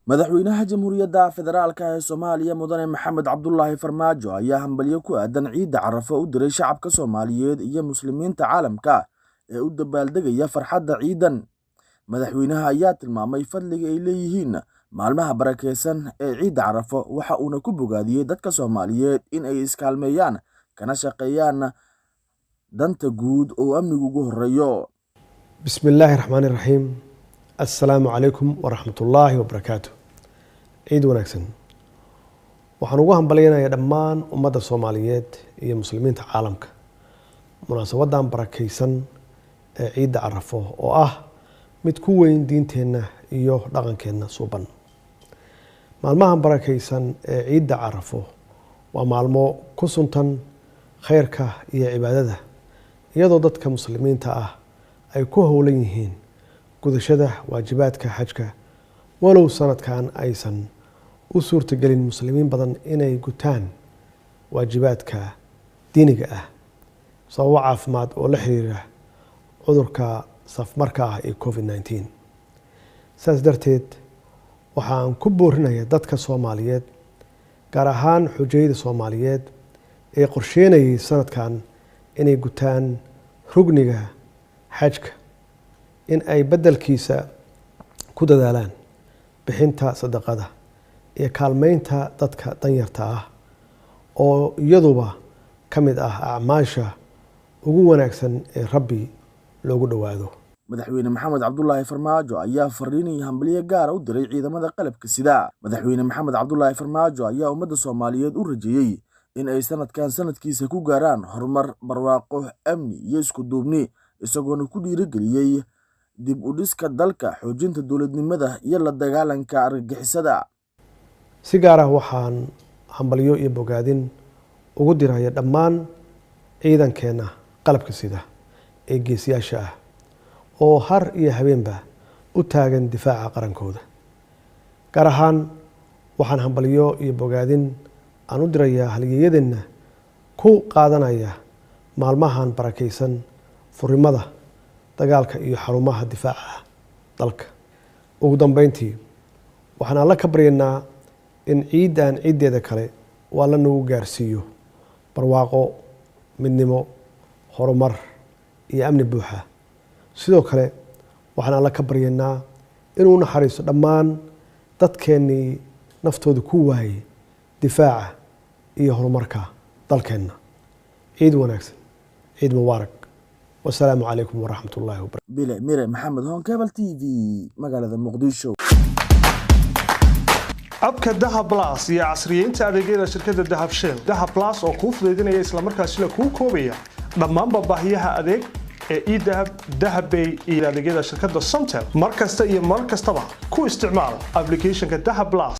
madaxweynaha jamhuuriyadda federaalka ee Soomaaliya mudane Maxamed Cabdullaahi Farmaajo ayaa hambalyo ku aadan ciida Carafo u diray shacabka Soomaaliyeed iyo muslimiinta caalamka ee u dabaaldegaya farxadda ciidan. Madaxweynaha ayaa tilmaamay fadliga ay leeyihiin maalmaha barakeysan ee ciida Carafo waxa uuna ku bogaadiyay dadka Soomaaliyeed in ay iskaalmeeyaan kana shaqeeyaan danta guud oo amnigu ugu horeeyo. Bismillahir Rahmanir Rahim. Assalaamu calaykum waraxmatullaahi wabarakaatuh. ciid wanaagsan. Waxaan ugu hambaleynayaa dhammaan ummadda Soomaaliyeed iyo muslimiinta caalamka munaasabadan barakeysan ee ciida Carafo oo ah mid ku weyn diinteena iyo dhaqankeena suuban. Maalmahan barakeysan ee ciida Carafo waa maalmo ku suntan khayrka iyo cibaadada iyadoo dadka muslimiinta ah ay ku howlan yihiin gudashada waajibaadka xajka walow sanadkan aysan u suurtagelin muslimiin badan inay gutaan waajibaadka diiniga ah sababo caafimaad oo la xiriira cudurka safmarka ah ee COVID-19. Saas darteed waxaan ku boorinayaa dadka Soomaaliyeed gaar ahaan xujayada Soomaaliyeed ee qorsheynayay sanadkan inay gutaan rugniga xajka in ay beddelkiisa ku dadaalaan bixinta sadaqada iyo kaalmeynta dadka danyarta ah oo iyaduba ka mid ah acmaasha ugu wanaagsan ee Rabbi loogu dhawaado. Madaxweyne Maxamed Cabdullaahi Farmaajo ayaa fariin iyo hambalyo gaar ah u diray ciidamada qalabka sida. Madaxweyne Maxamed Cabdullaahi Farmaajo ayaa ummadda Soomaaliyeed u rajeeyay in ay sanadkan sanadkiisa ku gaaraan horumar, barwaaqo, amni iyo isku duubni isagoona ku dhiirigeliyay dib u dhiska dalka, xoojinta dowladnimada iyo la dagaalanka argagixisada. Si gaar ah waxaan hambalyo iyo bogaadin ugu dirayaa dhammaan ciidankeena qalabka sida ee geesiyaasha ah oo har iyo habeenba u taagan difaaca qarankooda. Gaar ahaan waxaan hambalyo iyo bogaadin aan u dirayaa halyeeyadeena ku qaadanaya maalmahan barakeysan furimada dagaalka iyo xarumaha difaaca dalka. Ugu dambeyntii waxaan alla ka baryaynaa in ciidan ciideeda kale waa la nagu gaarsiiyo barwaaqo, midnimo, horumar iyo amni buuxa. Sidoo kale waxaan alla ka baryaynaa inuu naxariisto dhammaan dadkeenii naftooda ku waayay difaaca iyo horumarka dalkeenna. ciid wanaagsan, ciid mubaarak. والسلام عليكم ورحمة الله وبركاته. بلا ميري محمد هون كابل تي في مقالة مقديشو. abka dahab plus iyo casriyeynta adeegyada shirkadda dahab shell dahab plus oo ku fududeynaya isla markaasina ku koobaya dhammaan baahiyaha adeeg ee e-dahab, dahab bay iyo adeegyada shirkadda Somtel markasta iyo mar kastaba ku isticmaal applicationka dahab plus.